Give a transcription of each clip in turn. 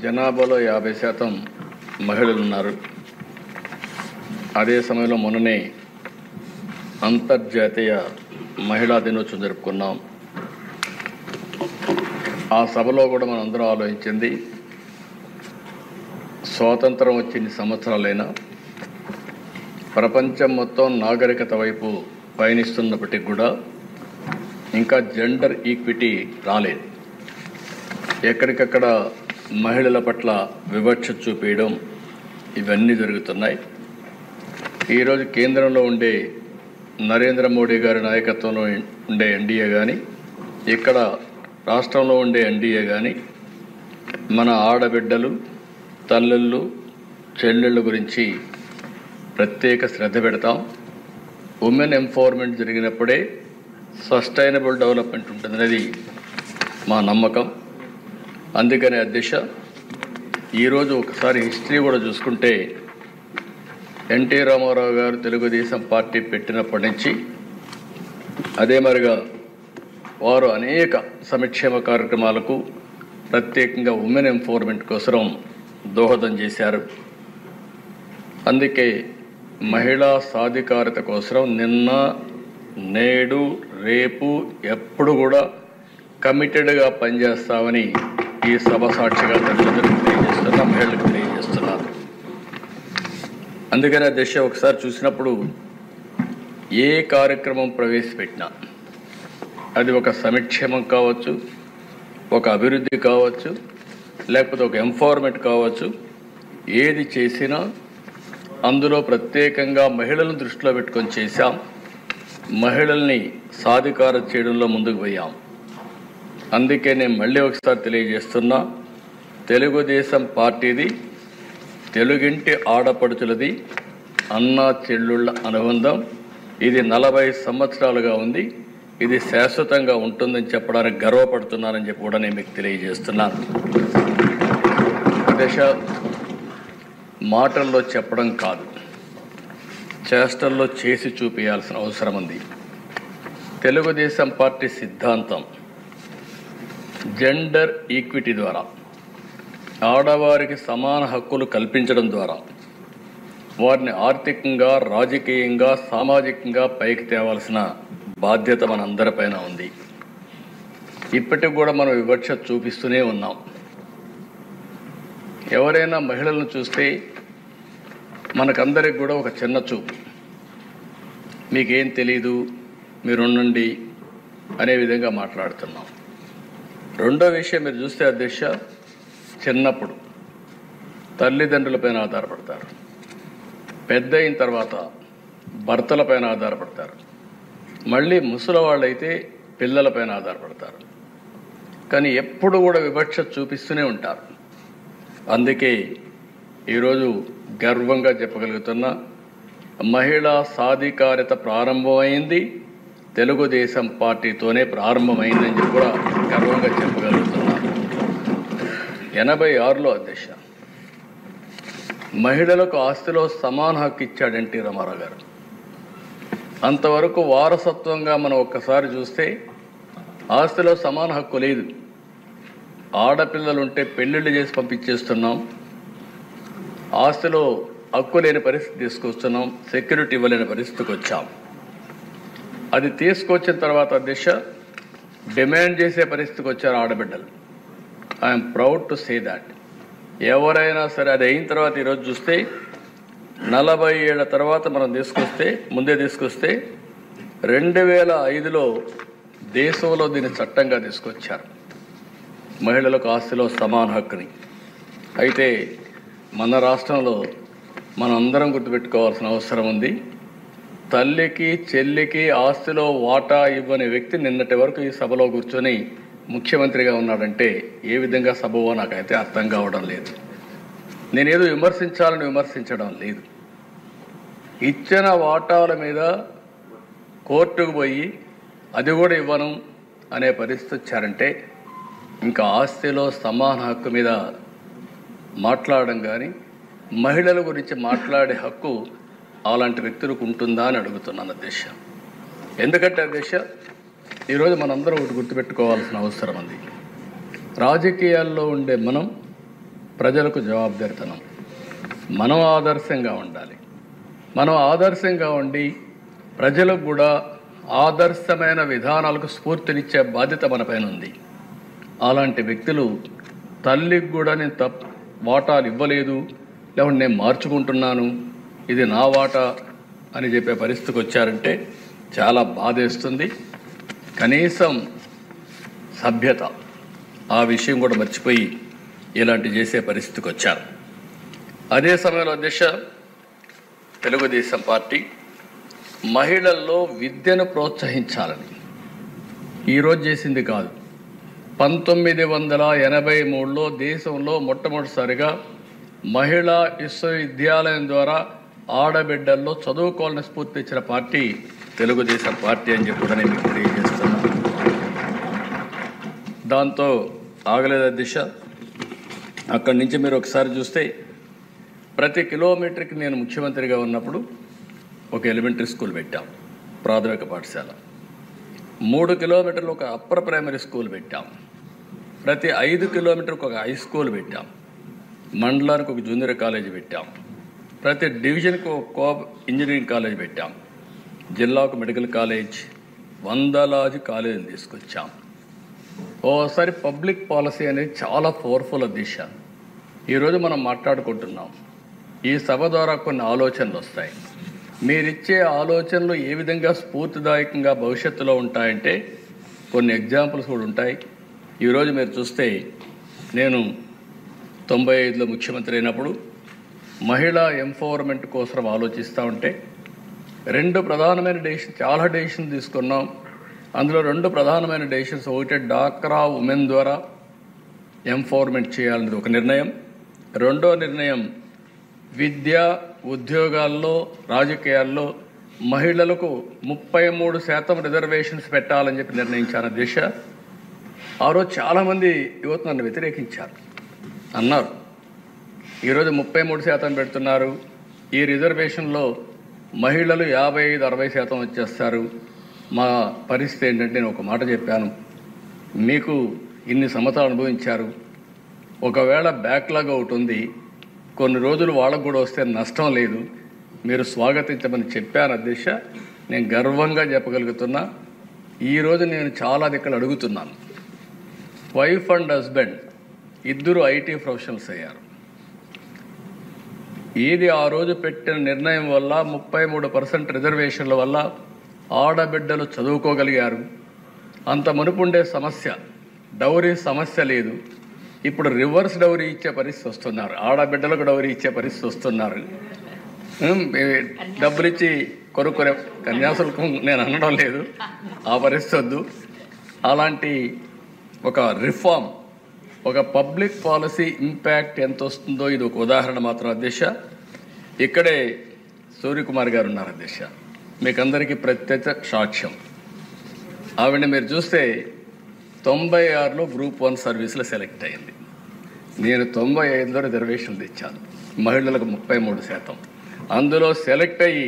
జనాభాలో 50% మహిళలు ఉన్నారు. అదే సమయంలో మొన్ననే అంతర్జాతీయ మహిళా దినోత్సవం జరుపుకున్నాం. ఆ సభలో కూడా మనం అందరం ఆలోచించింది, స్వాతంత్రం వచ్చి ఇన్ని సంవత్సరాలైనా ప్రపంచం మొత్తం నాగరికత వైపు పయనిస్తున్నప్పటికీ కూడా ఇంకా జెండర్ ఈక్విటీ రాలేదు. ఎక్కడికక్కడ మహిళల పట్ల వివక్ష చూపేయడం ఇవన్నీ జరుగుతున్నాయి. ఈరోజు కేంద్రంలో ఉండే నరేంద్ర మోడీ గారి నాయకత్వంలో ఉండే ఎన్డీఏ కానీ, ఇక్కడ రాష్ట్రంలో ఉండే ఎన్డీఏ కానీ మన ఆడబిడ్డలు, తల్లుళ్ళు, చెల్లెళ్ళ గురించి ప్రత్యేక శ్రద్ధ పెడతాం. ఉమెన్ ఎంపవర్మెంట్ జరిగినప్పుడే సస్టైనబుల్ డెవలప్మెంట్ ఉంటుందనేది మా నమ్మకం. అందుకనే అధ్యక్ష, ఈరోజు ఒకసారి హిస్టరీ కూడా చూసుకుంటే ఎన్టీ రామారావు గారు తెలుగుదేశం పార్టీ పెట్టినప్పటి నుంచి అదే మరిగా వారు అనేక సంక్షేమ కార్యక్రమాలకు ప్రత్యేకంగా ఉమెన్ ఎంపవర్మెంట్ కోసం దోహదం చేశారు. అందుకే మహిళా సాధికారత కోసం నిన్న, నేడు, రేపు ఎప్పుడు కూడా కమిటెడ్గా పనిచేస్తామని ఈ సభ సాక్షిగా తల్లిదండ్రులకు తెలియజేస్తున్నా, మహిళలకు తెలియజేస్తున్నారు. అందుకని ఆ దిశ ఒకసారి చూసినప్పుడు ఏ కార్యక్రమం ప్రవేశపెట్టినా అది ఒక సంక్షేమం కావచ్చు, ఒక అభివృద్ధి కావచ్చు, లేకపోతే ఒక ఎంపవర్మెంట్ కావచ్చు, ఏది చేసినా అందులో ప్రత్యేకంగా మహిళలను దృష్టిలో పెట్టుకొని చేశాం. మహిళల్ని సాధికారం చేయడంలో ముందుకు పోయాం. అందుకే నేను మళ్ళీ ఒకసారి తెలియజేస్తున్నా, తెలుగుదేశం పార్టీది తెలుగింటి ఆడపడుచులది అన్నా చెల్లుళ్ళ అనుబంధం. ఇది 40 సంవత్సరాలుగా ఉంది. ఇది శాశ్వతంగా ఉంటుందని చెప్పడానికి గర్వపడుతున్నానని చెప్పి కూడా నేను మీకు తెలియజేస్తున్నాను. దశ మాటల్లో చెప్పడం కాదు, చేష్టల్లో చేసి చూపించాల్సిన అవసరం ఉంది. తెలుగుదేశం పార్టీ సిద్ధాంతం జెండర్ ఈక్విటీ ద్వారా, ఆడవారికి సమాన హక్కులు కల్పించడం ద్వారా వారిని ఆర్థికంగా, రాజకీయంగా, సామాజికంగా పైకి తేవాల్సిన బాధ్యత మనందరిపైన ఉంది. ఇప్పటికి కూడా మనం వివక్ష చూపిస్తూనే ఉన్నాం. ఎవరైనా మహిళలను చూస్తే మనకందరికి కూడా ఒక చిన్న చూపు, మీకేం తెలీదు, మీరు ఉండండి అనే విధంగా మాట్లాడుతున్నాం. రెండో విషయం మీరు చూస్తే అధ్యక్ష, చిన్నప్పుడు తల్లిదండ్రులపైన ఆధారపడతారు, పెద్ద అయిన తర్వాత భర్తలపైన ఆధారపడతారు, మళ్ళీ ముసలి వాళ్ళైతే పిల్లలపైన ఆధారపడతారు. కానీ ఎప్పుడు కూడా వివక్ష చూపిస్తూనే ఉంటారు. అందుకే ఈరోజు గర్వంగా చెప్పగలుగుతున్నా, మహిళా సాధికారత ప్రారంభమైంది తెలుగుదేశం పార్టీతోనే ప్రారంభమైందని చెప్పి కూడా గర్వంగా చెప్పగలుగుతున్నా. 86లో అధ్యక్ష మహిళలకు ఆస్తిలో సమాన హక్కు ఇచ్చాడు ఎన్టీ రామారావు గారు. అంతవరకు వారసత్వంగా మనం ఒక్కసారి చూస్తే ఆస్తిలో సమాన హక్కు లేదు. ఆడపిల్లలుంటే పెళ్ళిళ్ళు చేసి పంపించేస్తున్నాం, ఆస్తిలో హక్కు లేని పరిస్థితి తీసుకొస్తున్నాం, సెక్యూరిటీ ఇవ్వలేని పరిస్థితికి వచ్చాం. అది తీసుకొచ్చిన తర్వాత దిశ డిమాండ్ చేసే పరిస్థితికి వచ్చారు ఆడబిడ్డలు. I'm proud to say that. ఎవరైనా సరే అది అయిన తర్వాత ఈరోజు చూస్తే 40 ఏళ్ల తర్వాత మనం ముందే తీసుకొస్తే 2005లో దేశంలో దీన్ని చట్టంగా తీసుకొచ్చారు, మహిళలకు ఆస్తిలో సమాన హక్కుని. అయితే మన రాష్ట్రంలో మనం అందరం గుర్తుపెట్టుకోవాల్సిన అవసరం ఉంది. తల్లికి, చెల్లికి ఆస్తిలో వాటా ఇవ్వని వ్యక్తి నిన్నటి వరకు ఈ సభలో కూర్చొని ముఖ్యమంత్రిగా ఉన్నాడంటే ఏ విధంగా సభవో నాకైతే అర్థం కావడం లేదు. నేనేదో విమర్శించాలని విమర్శించడం లేదు. ఇచ్చిన వాటాల మీద కోర్టుకు పోయి అది కూడా ఇవ్వను అనే పరిస్థితి వచ్చారంటే ఇంకా ఆస్తిలో సమాన హక్కు మీద మాట్లాడడం కానీ, మహిళల గురించి మాట్లాడే హక్కు అలాంటి వ్యక్తులకు ఉంటుందా అని అడుగుతున్నాను అధ్యక్ష. ఎందుకంటే అధ్యక్ష, ఈరోజు మనందరం ఒకటి గుర్తుపెట్టుకోవాల్సిన అవసరం ఉంది. రాజకీయాల్లో ఉండే మనం ప్రజలకు జవాబుదారితనం. మనం ఆదర్శంగా ఉండాలి. మనం ఆదర్శంగా ఉండి ప్రజలకు కూడా ఆదర్శమైన విధానాలకు స్ఫూర్తినిచ్చే బాధ్యత మన పైన ఉంది. అలాంటి వ్యక్తులు తల్లికి కూడా నేను వాటాలు ఇవ్వలేదు, లేకుంటే నేను మార్చుకుంటున్నాను, ఇది నా వాటా అని చెప్పే పరిస్థితికి వచ్చారంటే చాలా బాధేస్తుంది. కనీసం సభ్యత ఆ విషయం కూడా మర్చిపోయి ఇలాంటి చేసే పరిస్థితికి వచ్చారు. అదే సమయంలో తెలుగుదేశం పార్టీ మహిళల్లో విద్యను ప్రోత్సహించాలని ఈరోజు చేసింది కాదు. 1983లో దేశంలో మొట్టమొదటిసారిగా మహిళా విశ్వవిద్యాలయం ద్వారా ఆడబిడ్డల్లో చదువుకోవాలని స్ఫూర్తి ఇచ్చిన పార్టీ తెలుగుదేశం పార్టీ అని చెప్పి నేను మీకు తెలియజేస్తున్నాను. దాంతో ఆగలేదు అధ్యక్ష. అక్కడి నుంచి మీరు ఒకసారి చూస్తే ప్రతి కిలోమీటర్కి నేను ముఖ్యమంత్రిగా ఉన్నప్పుడు ఒక ఎలిమెంటరీ స్కూల్ పెట్టాం, ప్రాథమిక పాఠశాల. 3 కిలోమీటర్లు ఒక అప్పర్ ప్రైమరీ స్కూల్ పెట్టాం. ప్రతి 5 కిలోమీటర్కి ఒక హై స్కూల్ పెట్టాం. మండలానికి ఒక జూనియర్ కాలేజీ పెట్టాం. ప్రతి డివిజన్కి ఒక కోఆప్ ఇంజనీరింగ్ కాలేజ్ పెట్టాం. జిల్లాకు మెడికల్ కాలేజ్, వందలాది కాలేజీలు తీసుకొచ్చాం. ఓసారి పబ్లిక్ పాలసీ అనేది చాలా పవర్ఫుల్ దిశ. ఈరోజు మనం మాట్లాడుకుంటున్నాం. ఈ సభ ద్వారా కొన్ని ఆలోచనలు వస్తాయి. మీరిచ్చే ఆలోచనలు ఏ విధంగా స్ఫూర్తిదాయకంగా భవిష్యత్తులో ఉంటాయంటే కొన్ని ఎగ్జాంపుల్స్ కూడా ఉంటాయి. ఈరోజు మీరు చూస్తే నేను 95లో ముఖ్యమంత్రి అయినప్పుడు మహిళా ఎంపవర్మెంట్ కోసం ఆలోచిస్తూ ఉంటే 2 ప్రధానమైన డెసిషన్, చాలా డెసిషన్ తీసుకున్నాం. అందులో 2 ప్రధానమైన డెసిషన్స్, ఒకటి డాక్రా ఉమెన్ ద్వారా ఎంపవర్మెంట్ చేయాలనేది ఒక నిర్ణయం. రెండో నిర్ణయం విద్య, ఉద్యోగాల్లో, రాజకీయాల్లో మహిళలకు 33% రిజర్వేషన్స్ పెట్టాలని చెప్పి నిర్ణయించాను దిశ. ఆ రోజు చాలామంది యువత నన్ను వ్యతిరేకించారు, అన్నారు ఈరోజు 33% పెడుతున్నారు, ఈ రిజర్వేషన్లో మహిళలు 55-60% వచ్చేస్తారు, మా పరిస్థితి ఏంటంటే నేను ఒక మాట చెప్పాను, మీకు ఇన్ని సంవత్సరాలు అనుభవించారు, ఒకవేళ బ్యాక్లాగ్ ఒకటి ఉంది, కొన్ని రోజులు వాళ్ళకు కూడా వస్తే నష్టం లేదు, మీరు స్వాగతించమని చెప్పాను అధ్యక్ష. నేను గర్వంగా చెప్పగలుగుతున్నా. ఈరోజు నేను చాలా దిక్కులు అడుగుతున్నాను. వైఫ్ అండ్ హస్బెండ్ ఇద్దరు ఐటీ ప్రొఫెషనల్స్ అయ్యారు. ఏది ఆ రోజు పెట్టిన నిర్ణయం వల్ల 33% రిజర్వేషన్ల వల్ల ఆడబిడ్డలు చదువుకోగలిగారు. అంత మునుపుండే సమస్య డౌరీ సమస్య లేదు. ఇప్పుడు రివర్స్ డౌరీ ఇచ్చే పరిస్థితి వస్తున్నారు, ఆడబిడ్డలకు డౌరీ ఇచ్చే పరిస్థితి వస్తున్నారు. డబ్బులిచ్చి కొనుక్కునే కన్యాశుల్కం నేను అనడం లేదు, ఆ పరిస్థితి వద్దు. అలాంటి ఒక రిఫార్మ్, ఒక పబ్లిక్ పాలసీ ఇంపాక్ట్ ఎంత వస్తుందో ఇది ఒక ఉదాహరణ మాత్రం అధ్యక్ష. ఇక్కడే సూర్యకుమార్ గారు ఉన్నారు అధ్యక్ష, మీకు అందరికీ ప్రత్యక్ష సాక్ష్యం. ఆవిడ మీరు చూస్తే 96లో గ్రూప్ 1 సర్వీసులో సెలెక్ట్ అయింది. నేను 95లో రిజర్వేషన్లు ఇచ్చాను, మహిళలకు 33%. అందులో సెలెక్ట్ అయ్యి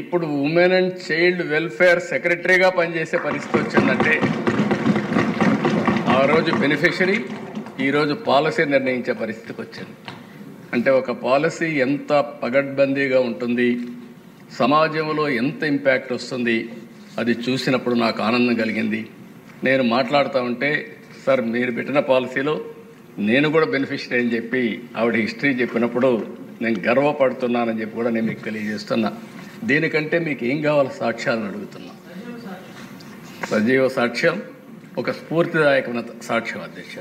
ఇప్పుడు ఉమెన్ అండ్ చైల్డ్ వెల్ఫేర్ సెక్రటరీగా పనిచేసే పరిస్థితి వచ్చిందంటే ఆ రోజు బెనిఫిషరీ, ఈరోజు పాలసీ నిర్ణయించే పరిస్థితికి వచ్చింది. అంటే ఒక పాలసీ ఎంత పగడ్బందీగా ఉంటుంది, సమాజంలో ఎంత ఇంపాక్ట్ వస్తుంది, అది చూసినప్పుడు నాకు ఆనందం కలిగింది. నేను మాట్లాడుతూ ఉంటే సార్ మీరు పెట్టిన పాలసీలో నేను కూడా బెనిఫిషరీ అని చెప్పి ఆవిడ హిస్టరీ చెప్పినప్పుడు నేను గర్వపడుతున్నానని చెప్పి కూడా నేను మీకు తెలియజేస్తున్నా. దీనికంటే మీకు ఏం కావాలి సాక్ష్యాలను అడుగుతున్నా. సజీవ సాక్ష్యం, ఒక స్ఫూర్తిదాయకమైన సాక్ష్యం అధ్యక్ష.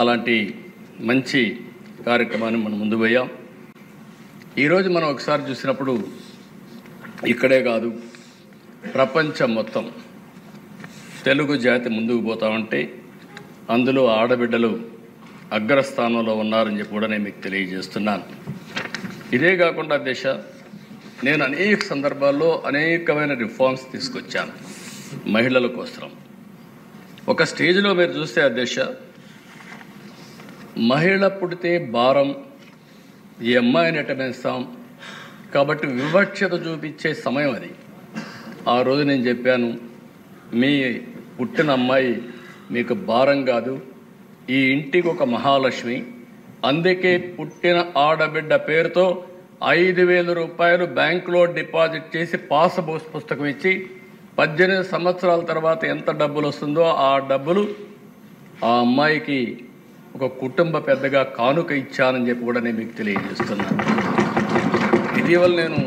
అలాంటి మంచి కార్యక్రమాన్ని మనం ముందు పోయాం. ఈరోజు మనం ఒకసారి చూసినప్పుడు ఇక్కడే కాదు ప్రపంచం మొత్తం తెలుగు జాతి ముందుకు పోతామంటే అందులో ఆడబిడ్డలు అగ్రస్థానంలో ఉన్నారని చెప్పి కూడా నేను మీకు తెలియజేస్తున్నాను. ఇదే కాకుండా అధ్యక్ష, నేను అనేక సందర్భాల్లో అనేకమైన రిఫార్మ్స్ తీసుకొచ్చాను మహిళల కోసం. ఒక స్టేజ్లో మీరు చూస్తే అధ్యక్ష, మహిళ పుడితే భారం, ఈ అమ్మాయిని ఎట్టమేస్తాం కాబట్టి వివక్షత చూపించే సమయం అది. ఆ రోజు నేను చెప్పాను, మీ పుట్టిన అమ్మాయి మీకు భారం కాదు, ఈ ఇంటికి ఒక మహాలక్ష్మి, అందుకే పుట్టిన ఆడబిడ్డ పేరుతో 5,000 రూపాయలు బ్యాంకులో డిపాజిట్ చేసి పాస్ పుస్తకం ఇచ్చి 18 సంవత్సరాల తర్వాత ఎంత డబ్బులు వస్తుందో ఆ డబ్బులు ఆ అమ్మాయికి ఒక కుటుంబ పెద్దగా కానుక ఇచ్చానని చెప్పి కూడా నేను మీకు తెలియజేస్తున్నాను. ఇటీవల నేను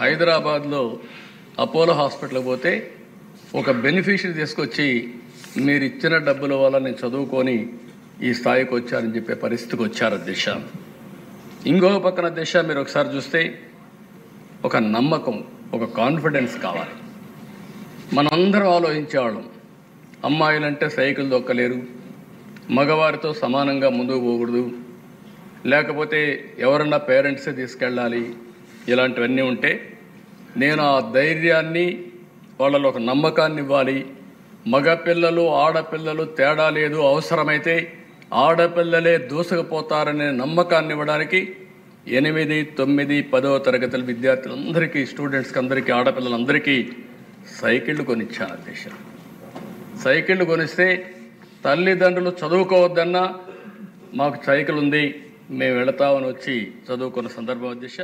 హైదరాబాద్లో అపోలో హాస్పిటల్కి పోతే ఒక బెనిఫిషరీ తీసుకొచ్చి మీరు ఇచ్చిన డబ్బుల వల్ల నేను చదువుకొని ఈ స్థాయికి వచ్చారని చెప్పే పరిస్థితికి వచ్చారు దిశ. ఇంకో పక్కన దిశ మీరు ఒకసారి చూస్తే ఒక నమ్మకం, ఒక కాన్ఫిడెన్స్ కావాలి. మనందరం ఆలోచించేవాళ్ళం, అమ్మాయిలంటే సైకిల్ దొక్కలేరు, మగవారితో సమానంగా ముందుకు పోకూడదు, లేకపోతే ఎవరన్నా పేరెంట్సే తీసుకెళ్ళాలి, ఇలాంటివన్నీ ఉంటే నేను ఆ ధైర్యాన్ని వాళ్ళలో ఒక నమ్మకాన్ని ఇవ్వాలి. మగపిల్లలు ఆడపిల్లలు తేడా లేదు, అవసరమైతే ఆడపిల్లలే దూసుకుపోతారనే నమ్మకాన్ని ఇవ్వడానికి 8, 9, 10వ తరగతుల విద్యార్థులందరికీ, స్టూడెంట్స్కి అందరికీ, ఆడపిల్లలందరికీ సైకిళ్ళు కొనిచ్చాను అధ్యక్ష. సైకిళ్ళు కొనిస్తే తల్లిదండ్రులు చదువుకోవద్దన్నా మాకు సైకిల్ ఉంది మేము వెళతామని వచ్చి చదువుకున్న సందర్భం అధ్యక్ష.